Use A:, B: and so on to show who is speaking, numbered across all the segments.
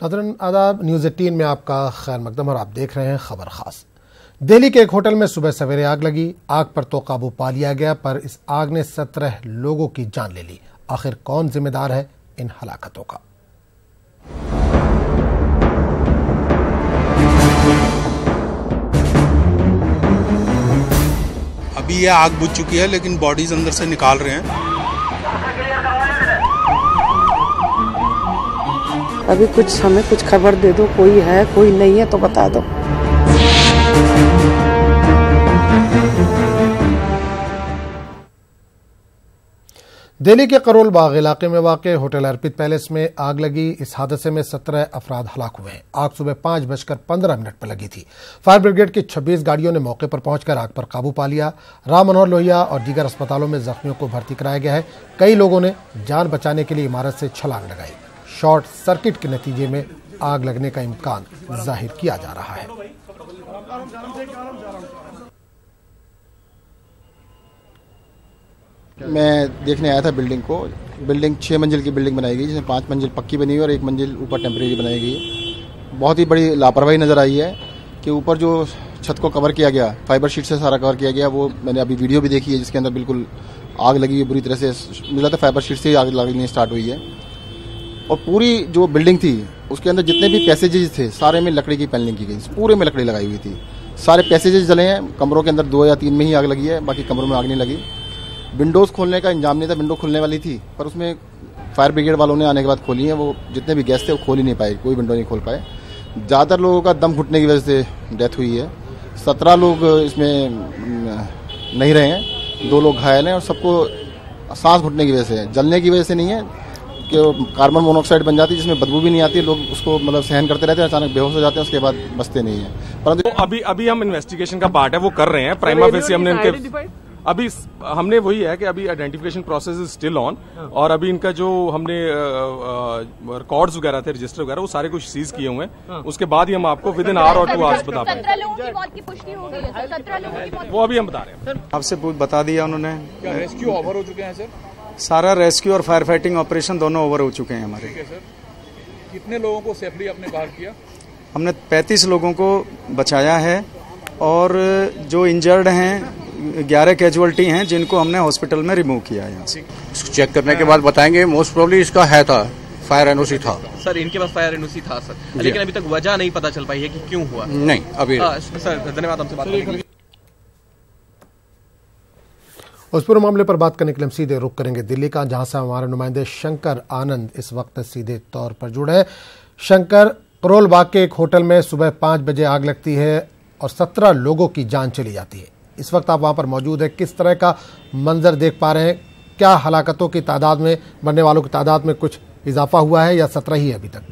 A: नाज़रीन आदाब, न्यूज़ 18 में आपका खैर मकदम और आप देख रहे हैं खबर खास। दिल्ली के एक होटल में सुबह सवेरे आग लगी। आग पर तो काबू पा लिया गया, पर इस आग ने 17 लोगों की जान ले ली। आखिर कौन जिम्मेदार है इन हलाकतों का?
B: अभी ये आग बुझ चुकी है, लेकिन बॉडीज अंदर से निकाल रहे हैं।
C: अभी हमें कुछ खबर दे दो, कोई है कोई नहीं है तो बता दो।
A: दिल्ली के करोल बाग इलाके में वाक़ होटल अर्पित पैलेस में आग लगी। इस हादसे में 17 अफराद हलाक हुए हैं। आग सुबह 5:15 पर लगी थी। फायर ब्रिगेड की 26 गाड़ियों ने मौके पर पहुंचकर आग पर काबू पा लिया। राम मनोहर लोहिया और दीगर अस्पतालों में जख्मियों को भर्ती कराया गया है। कई लोगों ने जान बचाने के लिए इमारत से छलांग लगाई। शॉर्ट सर्किट के नतीजे में आग लगने का इम्कान जाहिर किया जा रहा है।
D: मैं देखने आया था बिल्डिंग को। बिल्डिंग 6 मंजिल की बिल्डिंग बनाई गई, जिसमें 5 मंजिल पक्की बनी हुई और 1 मंजिल ऊपर टेम्परेरी बनाई गई। बहुत ही बड़ी लापरवाही नज़र आई है कि ऊपर जो छत को कवर किया गया, फाइबर शीट से सारा कवर किया गया, वो मैंने अभी वीडियो भी देखी है जिसके अंदर बिल्कुल आग लगी हुई बुरी तरह से। मुझे लगता है फाइबर शीट से ही आग लगनी स्टार्ट हुई है। और पूरी जो बिल्डिंग थी उसके अंदर जितने भी पैसेजेस थे सारे में लकड़ी की पैनलिंग की गई, पूरे में लकड़ी लगाई हुई थी। सारे पैसेजेस जले हैं। कमरों के अंदर 2 या 3 में ही आग लगी है, बाकी कमरों में आग नहीं लगी। विंडोज़ खोलने का इंतजाम नहीं था, विंडो खुलने वाली थी पर उसमें फायर ब्रिगेड वालों ने आने के बाद खोली है। वो जितने भी गैस थे वो खोल ही नहीं पाए, कोई विंडो नहीं खोल पाए। ज़्यादातर लोगों का दम घुटने की वजह से डेथ हुई है। 17 लोग इसमें नहीं रहे हैं, 2 लोग घायल हैं और सबको सांस घुटने की वजह से है, जलने की वजह से नहीं है कि कार्बन मोनोऑक्साइड बन जाती है जिसमें बदबू भी नहीं आती। लोग उसको मतलब सहन करते रहते हैं, अचानक बेहोश हो जाते हैं, उसके बाद बचते नहीं है। परंतु
E: अभी हम इन्वेस्टिगेशन का पार्ट है वो कर रहे हैं। प्राइमा फेसी हमने इनके अभी हमने वही है कि अभी identification process is still on, और अभी इनका जो हमने रिकॉर्ड्स वगैरह थे, रजिस्टर वगैरह, वो सारे कुछ सीज किए हुए हैं। उसके बाद ही हम आपको विद इन आवर और 2 आवर्स बता पाएंगे।
F: 17 लोगों की मौत की पुष्टि हो गई है सर, 17 लोगों की मौत।
E: वो अभी हम बता रहे हैं।
G: आपसे बता दिया उन्होंने।
H: क्या रेस्क्यू ओवर हो चुके हैं सर?
G: सारा रेस्क्यू और फायर फाइटिंग ऑपरेशन दोनों ओवर हो चुके हैं हमारे।
H: ठीक है सर। कितने लोगों को सेफली आपने बाहर किया?
G: हमने 35 लोगों को बचाया है और जो इंजर्ड हैं 11 कैजुअलिटी हैं जिनको हमने हॉस्पिटल में रिमूव किया है यहाँ से।
I: चेक करने के बाद बताएंगे। मोस्ट प्रोबेबली इसका है था, फायर एनओसी था
J: सर। इनके पास फायर एनओसी था सर, लेकिन अभी तक वजह नहीं पता चल पाई है कि क्यों हुआ।
I: नहीं अभी
J: सर धन्यवाद, हमसे बात करने के लिए। उस
A: पूरे मामले पर बात करने के लिए हम सीधे रुख करेंगे दिल्ली का, जहां से हमारे नुमाइंदे शंकर आनंद इस वक्त सीधे तौर पर जुड़े हैं। शंकर, करोल बाग के एक होटल में सुबह 5 बजे आग लगती है और 17 लोगों की जान चली जाती है। इस वक्त आप वहां पर मौजूद है, किस तरह का मंजर देख पा रहे हैं? क्या हलाकतों की तादाद में, मरने वालों की तादाद में कुछ इजाफा हुआ है या 17 ही है अभी तक?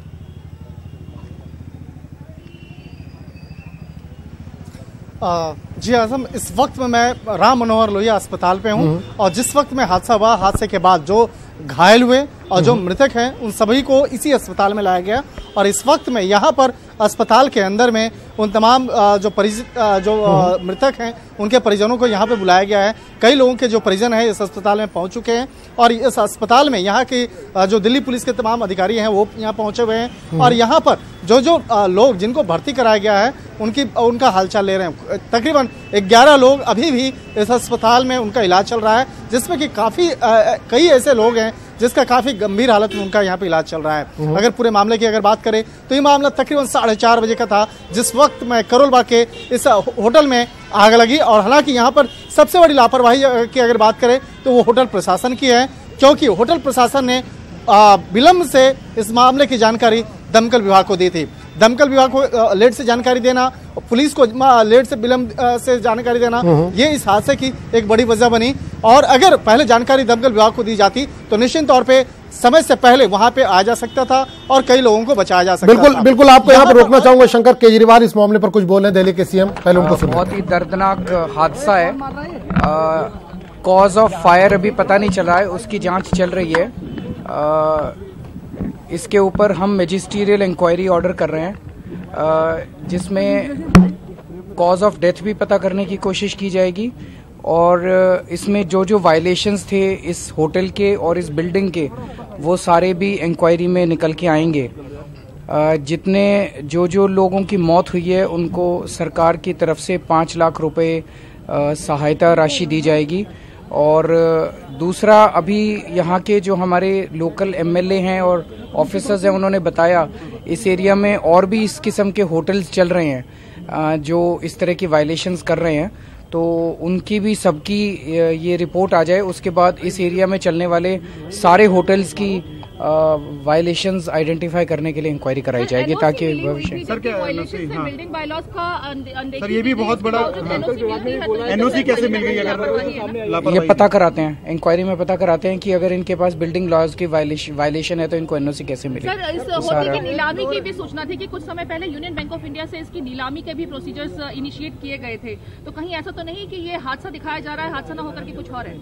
K: जी आजम, इस वक्त में मैं राम मनोहर लोहिया अस्पताल पे हूं और जिस वक्त में हादसा हुआ, हादसे के बाद जो घायल हुए और जो मृतक हैं उन सभी को इसी अस्पताल में लाया गया। और इस वक्त में यहाँ पर अस्पताल के अंदर में उन तमाम जो मृतक हैं उनके परिजनों को यहाँ पे बुलाया गया है। कई लोगों के जो परिजन हैं इस अस्पताल में पहुँच चुके हैं और इस अस्पताल में यहाँ की जो दिल्ली पुलिस के तमाम अधिकारी हैं वो यहाँ पहुँचे हुए हैं। और यहाँ पर जो लोग जिनको भर्ती कराया गया है उनका हालचाल ले रहे हैं। तकरीबन 11 लोग अभी भी इस अस्पताल में उनका इलाज चल रहा है, जिसमें कि कई ऐसे लोग हैं जिसका काफी गंभीर हालत में उनका यहाँ पे इलाज चल रहा है। अगर पूरे मामले की अगर बात करें तो ये मामला तकरीबन 4:30 बजे का था, जिस वक्त में करोल बाग के इस होटल में आग लगी। और हालांकि यहाँ पर सबसे बड़ी लापरवाही की अगर बात करें तो वो होटल प्रशासन की है, क्योंकि होटल प्रशासन ने विलंब से इस मामले की जानकारी दमकल विभाग को दी थी। दमकल विभाग को लेट से जानकारी देना, पुलिस को लेट से विलंब से जानकारी देना, ये इस हादसे की एक बड़ी वजह बनी। और अगर पहले जानकारी दमकल विभाग को दी जाती तो निश्चित तौर पे समय से पहले वहां पे आ जा सकता था और कई लोगों को बचाया जा सकता था।
A: बिल्कुल आपको यहाँ पर रोकना चाहूंगा। शंकर, केजरीवाल इस मामले पर कुछ बोल रहे हैं, दिल्ली के सीएम, पहले उनको सुनिए।
C: बहुत ही दर्दनाक हादसा है। कॉज ऑफ फायर अभी पता नहीं चल रहा है, उसकी जांच चल रही है। इसके ऊपर हम मैजिस्ट्रियल इंक्वायरी ऑर्डर कर रहे हैं, जिसमें कॉज ऑफ डेथ भी पता करने की कोशिश की जाएगी और इसमें जो वायलेशंस थे इस होटल के और इस बिल्डिंग के, वो सारे भी इंक्वायरी में निकल के आएंगे। जितने जो लोगों की मौत हुई है उनको सरकार की तरफ से 5 लाख रुपए सहायता राशि दी जाएगी। और दूसरा, अभी यहाँ के जो हमारे लोकल एमएलए हैं और ऑफिसर्स हैं, उन्होंने बताया इस एरिया में और भी इस किस्म के होटल्स चल रहे हैं जो इस तरह की वायलेशंस कर रहे हैं, तो उनकी भी सबकी ये रिपोर्ट आ जाए। उसके बाद इस एरिया में चलने वाले सारे होटल्स की वायलेशंस आइडेंटिफाई करने के लिए इंक्वायरी कराई जाएगी ताकि भविष्य।
L: सर क्या बिल्डिंग बायलॉज का सर ये भी बहुत बड़ा एनओसी कैसे मिल गई अगर
C: ये पता कराते हैं, इंक्वायरी में पता कराते हैं कि अगर इनके पास बिल्डिंग लॉज की वायलेशन है तो इनको एनओसी कैसे मिली।
F: सर इस होटल की नीलामी की भी सूचना थी कि कुछ समय पहले यूनियन बैंक ऑफ इंडिया से इसकी नीलामी के भी प्रोसीजर्स इनिशिएट किए गए थे, तो कहीं ऐसा तो नहीं कि ये हादसा दिखाया जा रहा है, हादसा न होकर के कुछ और है?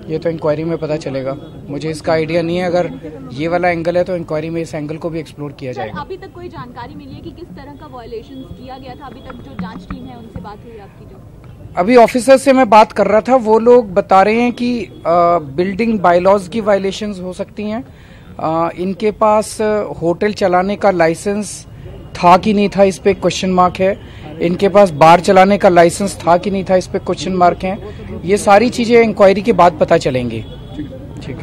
C: ये तो इंक्वायरी में पता चलेगा, मुझे इसका आइडिया नहीं है। अगर ये वाला एंगल है तो इंक्वायरी में इस एंगल को भी एक्सप्लोर किया जाएगा।
F: अभी तक कोई जानकारी मिली है कि किस तरह का वायलेशन किया गया था? अभी तक जो जांच टीम है उनसे बात हुई आपकी? जो
C: अभी ऑफिसर से मैं बात कर रहा था, वो लोग बता रहे हैं कि बिल्डिंग बायलॉज की वायलेशंस हो सकती हैं। इनके पास होटल चलाने का लाइसेंस था कि नहीं था, इस पे क्वेश्चन मार्क है। इनके पास बार चलाने का लाइसेंस था कि नहीं था, इस पे क्वेश्चन मार्क है। ये सारी चीजें इंक्वायरी के बाद पता चलेंगी। ठीक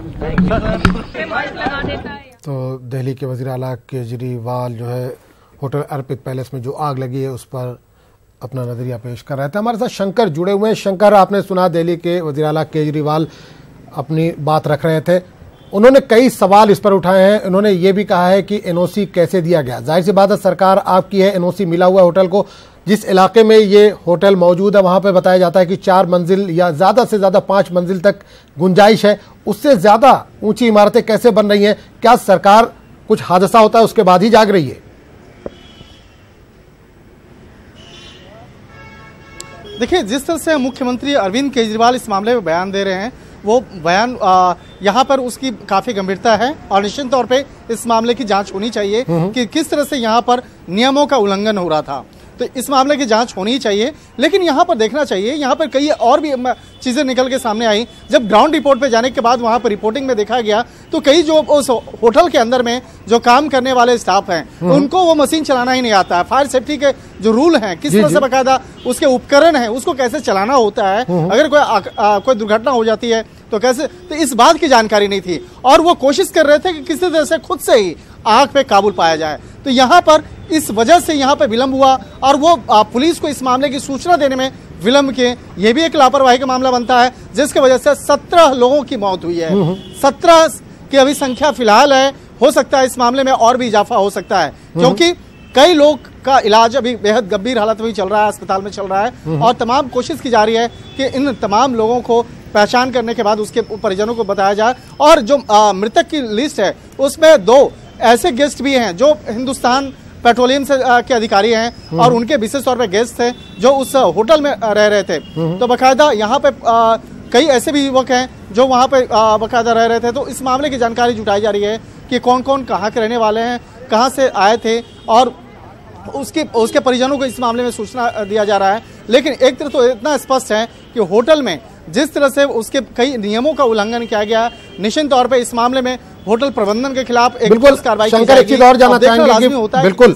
A: तो दिल्ली के वज़ीर आला केजरीवाल जो है होटल अर्पित पैलेस में जो आग लगी है उस पर अपना नजरिया पेश कर रहे थे। हमारे साथ शंकर जुड़े हुए हैं। शंकर, आपने सुना दिल्ली के वज़ीर आला केजरीवाल अपनी बात रख रहे थे, उन्होंने कई सवाल इस पर उठाए हैं। उन्होंने ये भी कहा है कि एनओसी कैसे दिया गया। जाहिर सी बात है सरकार आपकी है, एनओसी मिला हुआ होटल को। जिस इलाके में ये होटल मौजूद है वहां पे बताया जाता है कि 4 मंजिल या ज़्यादा से ज़्यादा 5 मंजिल तक गुंजाइश है, उससे ज़्यादा ऊंची इमारतें कैसे बन रही हैं? क्या सरकार कुछ हादसा होता है उसके बाद ही जाग रही है?
K: देखिए, जिस तरह से मुख्यमंत्री अरविंद केजरीवाल इस मामले में बयान दे रहे हैं, वो बयान यहाँ पर उसकी काफी गंभीरता है और निश्चित तौर पे इस मामले की जांच होनी चाहिए कि किस तरह से यहाँ पर नियमों का उल्लंघन हो रहा था। तो इस मामले की जांच होनी चाहिए, लेकिन यहाँ पर देखना चाहिए, यहाँ पर कई और भी चीजें निकल के सामने आई। जब ग्राउंड रिपोर्ट पे जाने के बाद वहाँ पर रिपोर्टिंग में देखा गया तो कई जो उस होटल के अंदर में जो काम करने वाले स्टाफ हैं उनको वो मशीन चलाना ही नहीं आता है। फायर सेफ्टी के जो रूल हैं, किस तरह से बाकायदा उसके उपकरण हैं उसको कैसे चलाना होता है, अगर कोई दुर्घटना हो जाती है तो कैसे, तो इस बात की जानकारी नहीं थी और वो कोशिश कर रहे थे कि किसी तरह से खुद से ही आग पे काबू पाया जाए। तो यहाँ पर इस वजह से यहाँ पे विलंब हुआ और वो पुलिस को इस मामले की सूचना देने में विलंब किए। ये भी एक लापरवाही का मामला बनता है, जिसकी वजह से 17 लोगों की मौत हुई है। 17 की अभी संख्या फिलहाल है, हो सकता है इस मामले में और भी इजाफा हो सकता है, क्योंकि कई लोग का इलाज अभी बेहद गंभीर हालत में चल रहा है, अस्पताल में चल रहा है और तमाम कोशिश की जा रही है कि इन तमाम लोगों को पहचान करने के बाद उसके परिजनों को बताया जाए। और जो मृतक की लिस्ट है उसमें 2 ऐसे गेस्ट भी हैं जो हिंदुस्तान पेट्रोलियम से के अधिकारी हैं और उनके विशेष तौर पे गेस्ट थे जो उस होटल में रह रहे थे। तो बाकायदा यहाँ पे कई ऐसे भी युवक हैं जो वहाँ पे बाकायदा रह रहे थे। तो इस मामले की जानकारी जुटाई जा रही है कि कौन कौन कहाँ के रहने वाले हैं, कहाँ से आए थे और उसके परिजनों को इस मामले में सूचना दिया जा रहा है। लेकिन एक तरफ तो इतना स्पष्ट है कि होटल में जिस तरह से उसके कई नियमों का उल्लंघन किया गया, निश्चित तौर पे इस मामले में होटल प्रबंधन के खिलाफ एक कार्रवाई की जाएगी।
A: एक चीज और जानना चाहेंगे कि बिल्कुल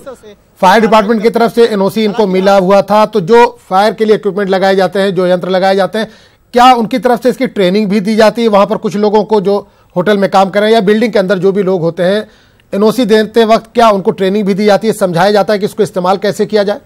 A: फायर डिपार्टमेंट की तरफ से एनओसी इनको मिला हुआ था, तो जो फायर के लिए इक्विपमेंट लगाए जाते हैं, जो यंत्र लगाए जाते हैं, क्या उनकी तरफ से इसकी ट्रेनिंग भी दी जाती है वहां पर कुछ लोगों को जो होटल में काम कर रहे हैं, या बिल्डिंग के अंदर जो भी लोग होते हैं एनओसी देते वक्त क्या उनको ट्रेनिंग भी दी जाती है, समझाया जाता है कि इसको इस्तेमाल कैसे किया जाए?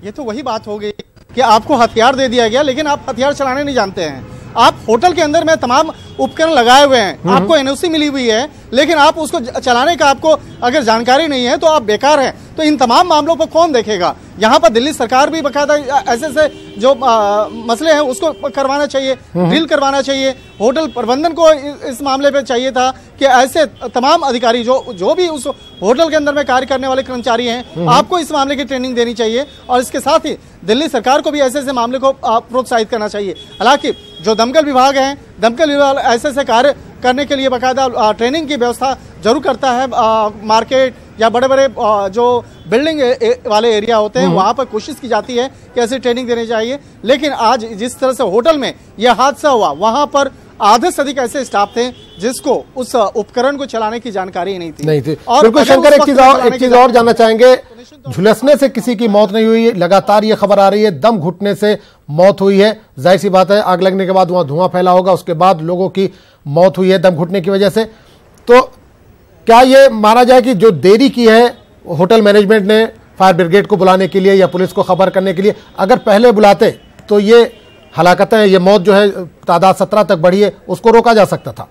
K: ये तो वही बात हो गई कि आपको हथियार दे दिया गया लेकिन आप हथियार चलाने नहीं जानते हैं। आप होटल के अंदर में तमाम उपकरण लगाए हुए हैं, आपको एनओसी मिली हुई है, लेकिन आप उसको चलाने का आपको अगर जानकारी नहीं है तो आप बेकार हैं। तो इन तमाम मामलों पर कौन देखेगा? यहाँ पर दिल्ली सरकार भी बकायदा ऐसे जो मसले हैं उसको करवाना चाहिए, ड्रिल करवाना चाहिए। होटल प्रबंधन को इस मामले पे चाहिए था कि ऐसे तमाम अधिकारी जो भी उस होटल के अंदर में कार्य करने वाले कर्मचारी हैं, आपको इस मामले की ट्रेनिंग देनी चाहिए और इसके साथ ही दिल्ली सरकार को भी ऐसे मामले को प्रोत्साहित करना चाहिए। हालांकि जो दमकल विभाग है, दमकल विभाग ऐसे कार्य करने के लिए बाकायदा ट्रेनिंग की व्यवस्था जरूर करता है। मार्केट या बड़े बड़े जो बिल्डिंग वाले एरिया होते हैं वहां पर कोशिश की जाती है कि ऐसी ट्रेनिंग देनी चाहिए। लेकिन आज जिस तरह से होटल में यह हादसा हुआ, वहां पर आधे से अधिक ऐसे स्टाफ थे जिसको उस उपकरण को चलाने की जानकारी नहीं थी।
A: बिल्कुल शंकर, एक चीज और जानना चाहेंगे, झुलसने से किसी की मौत नहीं हुई, लगातार ये खबर आ रही है दम घुटने से मौत हुई है। जाहिर सी बात है आग लगने के बाद वहां धुआं फैला होगा, उसके बाद लोगों की मौत हुई है दम घुटने की वजह से। तो क्या ये माना जाए कि जो देरी की है होटल मैनेजमेंट ने फायर ब्रिगेड को बुलाने के लिए या पुलिस को खबर करने के लिए, अगर पहले बुलाते तो ये हलाकतें, ये मौत जो है तादाद 17 तक बढ़ी है, उसको रोका जा सकता था?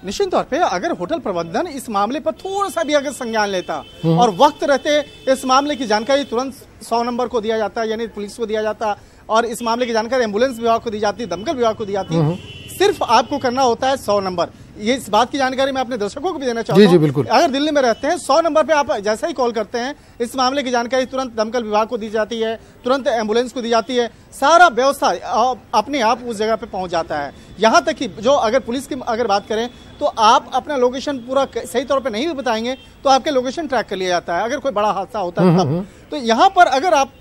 K: निश्चित तौर पे अगर होटल प्रबंधन इस मामले पर थोड़ा सा भी अगर संज्ञान लेता और वक्त रहते इस मामले की जानकारी तुरंत 100 नंबर को दिया जाता, यानी पुलिस को दिया जाता, और इस मामले की जानकारी एम्बुलेंस विभाग को दी जाती, दमकल विभाग को दी जाती। सिर्फ आपको करना होता है 100 नंबर। ये इस बात की जानकारी मैं अपने दर्शकों को भी देना चाहता हूं।
A: बिल्कुल।
K: अगर दिल्ली में रहते हैं 100 नंबर पे आप जैसा ही कॉल करते हैं इस मामले की जानकारी तुरंत दमकल विभाग को दी जाती है, तुरंत एम्बुलेंस को दी जाती है, सारा व्यवस्था अपने आप उस जगह पे पहुंच जाता है। यहाँ तक कि जो अगर पुलिस की अगर बात करें तो आप अपना लोकेशन पूरा सही तौर पे नहीं भी बताएंगे तो आपके लोकेशन ट्रैक कर लिया जाता है अगर कोई बड़ा हादसा होता है तब। तो यहाँ पर अगर आप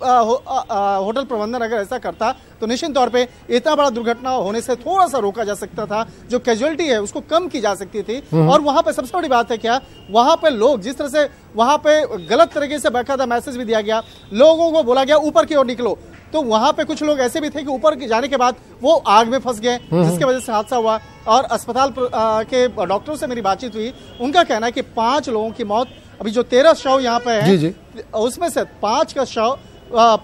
K: होटल प्रबंधन अगर ऐसा करता तो निश्चित तौर पे इतना बड़ा दुर्घटना होने से थोड़ा सा रोका जा सकता था, जो कैजुअलिटी है उसको कम की जा सकती थी। और वहां पे सबसे बड़ी बात है क्या, वहां पे लोग जिस तरह से वहां पे गलत तरीके से बाकायदा मैसेज भी दिया गया, लोगों को बोला गया ऊपर की ओर निकलो, तो वहां पे कुछ लोग ऐसे भी थे कि ऊपर जाने के बाद वो आग में फंस गए, जिसकी वजह से हादसा हुआ। और अस्पताल के डॉक्टरों से मेरी बातचीत हुई, उनका कहना है कि 5 लोगों की मौत, अभी जो 13 शव यहाँ पे है उसमें से 5 का शव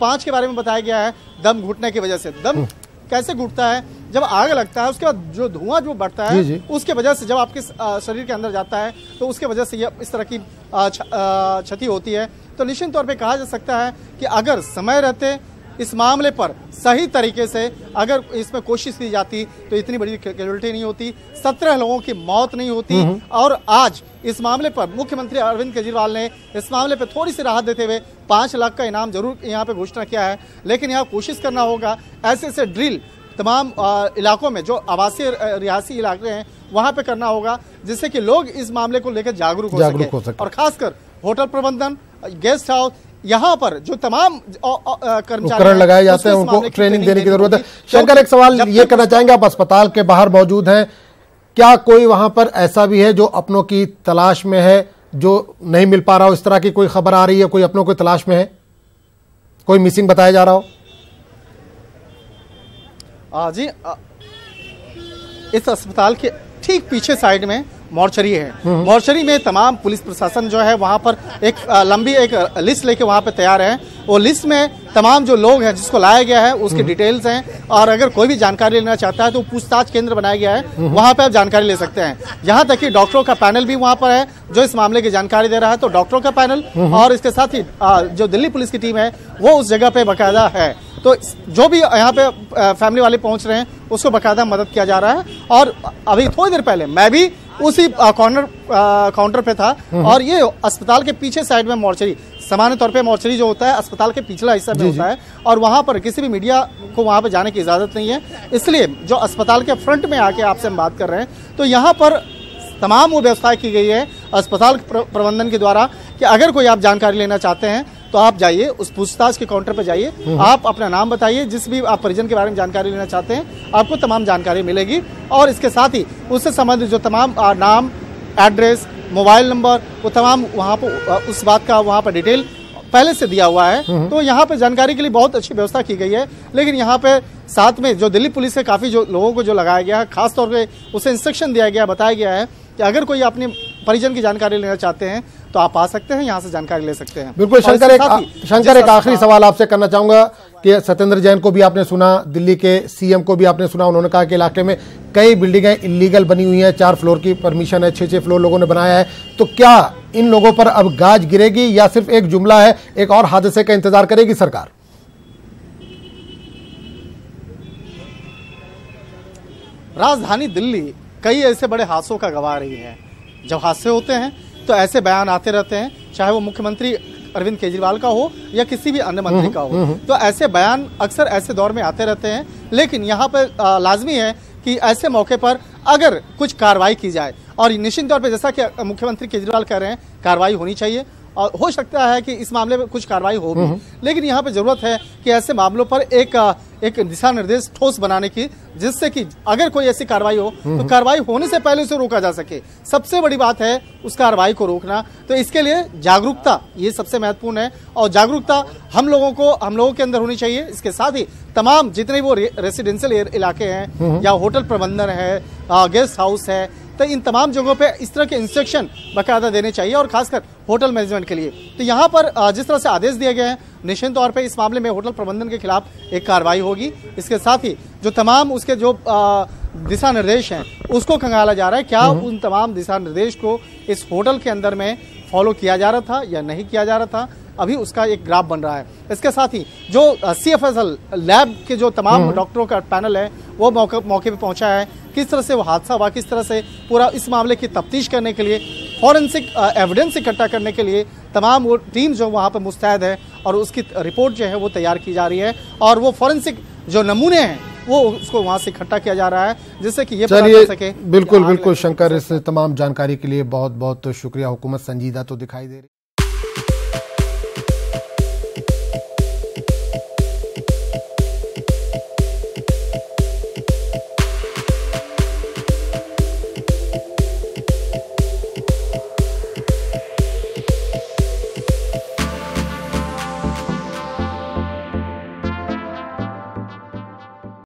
K: 5 के बारे में बताया गया है दम घुटने की वजह से। दम कैसे घुटता है, जब आग लगता है उसके बाद जो धुआं जो बढ़ता है उसके वजह से जब आपके शरीर के अंदर जाता है तो उसके वजह से ये इस तरह की क्षति होती है। तो निश्चित तौर पे कहा जा सकता है कि अगर समय रहते इस मामले पर सही तरीके से अगर इसमें कोशिश की जाती तो इतनी बड़ी कैजुअलिटी नहीं होती, 17 लोगों की मौत नहीं होती। और आज इस मामले पर मुख्यमंत्री अरविंद केजरीवाल ने इस मामले पर थोड़ी सी राहत देते हुए 5 लाख का इनाम जरूर यहाँ पे घोषणा किया है। लेकिन यहाँ कोशिश करना होगा ऐसे ऐसे ड्रिल तमाम इलाकों में जो आवासीय रिहायशी इलाके हैं वहां पे करना होगा, जिससे कि लोग इस मामले को लेकर जागरूक हो सके। और खासकर होटल प्रबंधन, गेस्ट हाउस, यहाँ पर जो तमाम कर्मचारी
A: लगाए जाते हैं उनको ट्रेनिंग देने की जरूरत है। शंकर, एक सवाल ये करना चाहेंगे, आप अस्पताल के बाहर मौजूद हैं, क्या कोई वहां पर ऐसा भी है जो अपनों की तलाश में है, जो नहीं मिल पा रहा हो? इस तरह की कोई खबर आ रही है, कोई अपनों की तलाश में है, कोई मिसिंग बताया जा रहा हो?
K: जी, इस अस्पताल के ठीक पीछे साइड में मोर्चरी है। मोर्चरी में तमाम पुलिस प्रशासन जो है वहां पर एक लंबी एक लिस्ट लेके वहां पे तैयार है। वो लिस्ट में तमाम जो लोग हैं जिसको लाया गया है उसकी डिटेल्स हैं, और अगर कोई भी जानकारी लेना चाहता है तो पूछताछ केंद्र बनाया गया है, वहां पे आप जानकारी ले सकते हैं। यहाँ तक कि डॉक्टरों का पैनल भी वहां पर है जो इस मामले की जानकारी दे रहा है। तो डॉक्टरों का पैनल और इसके साथ ही जो दिल्ली पुलिस की टीम है वो उस जगह पे बाकायदा है। तो जो भी यहाँ पे फैमिली वाले पहुंच रहे हैं उसको बाकायदा मदद किया जा रहा है। और अभी थोड़ी देर पहले मैं भी उसी काउंटर पे था, और ये अस्पताल के पीछे साइड में मोर्चरी, सामान्य तौर पे मोर्चरी जो होता है अस्पताल के पिछला हिस्सा में होता है, और वहां पर किसी भी मीडिया को वहां पे जाने की इजाजत नहीं है। इसलिए जो अस्पताल के फ्रंट में आके आपसे हम बात कर रहे हैं, तो यहाँ पर तमाम वो व्यवस्था की गई है अस्पताल प्रबंधन के द्वारा कि अगर कोई आप जानकारी लेना चाहते हैं तो आप जाइए उस पूछताछ के काउंटर पर जाइए, आप अपना नाम बताइए, जिस भी आप परिजन के बारे में जानकारी लेना चाहते हैं आपको तमाम जानकारी मिलेगी। और इसके साथ ही उससे संबंधित जो तमाम नाम, एड्रेस, मोबाइल नंबर, वो तमाम वहाँ पर उस बात का वहाँ पर डिटेल पहले से दिया हुआ है। तो यहाँ पे जानकारी के लिए बहुत अच्छी व्यवस्था की गई है। लेकिन यहाँ पे साथ में जो दिल्ली पुलिस के काफी जो लोगों को जो लगाया गया है, खासतौर पे उसे इंस्ट्रक्शन दिया गया, बताया गया है कि अगर कोई अपने परिजन की जानकारी लेना चाहते हैं तो आप आ सकते हैं, यहाँ से जानकारी ले सकते हैं।
A: बिल्कुल शंकर, एक आखिरी सवाल आपसे करना चाहूंगा कि सत्येंद्र जैन को भी आपने सुना, दिल्ली के सीएम को भी आपने सुना, उन्होंने कहा कि इलाके में कई बिल्डिंगें इलीगल बनी हुई हैं, 4 फ्लोर की परमिशन है, 6 फ्लोर लोगों ने बनाया है। तो क्या इन लोगों पर अब गाज गिरेगी या सिर्फ एक जुमला है, एक और हादसे का इंतजार करेगी सरकार?
K: राजधानी दिल्ली कई ऐसे बड़े हादसों का गवाह रही है। जब हादसे होते हैं तो ऐसे बयान आते रहते हैं, चाहे वो मुख्यमंत्री अरविंद केजरीवाल का हो या किसी भी अन्य मंत्री का हो। तो ऐसे बयान अक्सर ऐसे दौर में आते रहते हैं। लेकिन यहाँ पर लाजमी है कि ऐसे मौके पर अगर कुछ कार्रवाई की जाए, और निश्चित तौर पे जैसा कि मुख्यमंत्री केजरीवाल कह रहे हैं कार्रवाई होनी चाहिए, और हो सकता है कि इस मामले में कुछ कार्रवाई हो भी, लेकिन यहाँ पे जरूरत है कि ऐसे मामलों पर एक दिशा निर्देश ठोस बनाने की, जिससे कि अगर कोई ऐसी कार्रवाई हो तो कार्रवाई होने से पहले उसे रोका जा सके। सबसे बड़ी बात है उस कार्रवाई को रोकना। तो इसके लिए जागरूकता ये सबसे महत्वपूर्ण है, और जागरूकता हम लोगों के अंदर होनी चाहिए। इसके साथ ही तमाम जितने वो रेसिडेंशियल इलाके हैं या होटल प्रबंधन है, गेस्ट हाउस है, तो इन तमाम जगहों पे इस तरह के इंस्ट्रक्शन बाकायदा देने चाहिए, और खासकर होटल मैनेजमेंट के लिए। तो यहाँ पर जिस तरह से आदेश दिए गए हैं, निश्चित तौर पे इस मामले में होटल प्रबंधन के खिलाफ एक कार्रवाई होगी। इसके साथ ही जो तमाम उसके जो दिशा निर्देश हैं उसको खंगाला जा रहा है, क्या उन तमाम दिशा निर्देश को इस होटल के अंदर में फॉलो किया जा रहा था या नहीं किया जा रहा था, अभी उसका एक ग्राफ बन रहा है। इसके साथ ही जो CFSL लैब के जो तमाम डॉक्टरों का पैनल है वो मौके पे पहुंचा है, किस तरह से वो हादसा हुआ, किस तरह से पूरा इस मामले की तफ्तीश करने के लिए, फॉरेंसिक एविडेंस इकट्ठा करने के लिए तमाम वो टीम जो वहाँ पर मुस्तैद है, और उसकी रिपोर्ट जो है वो तैयार की जा रही है, और वो फॉरेंसिक जो नमूने हैं वो उसको वहाँ से इकट्ठा किया जा रहा है, जिससे कि ये पता चल सके।
A: बिल्कुल शंकर, इस तमाम जानकारी के लिए बहुत बहुत शुक्रिया। हुकूमत संजीदा तो दिखाई दे रही।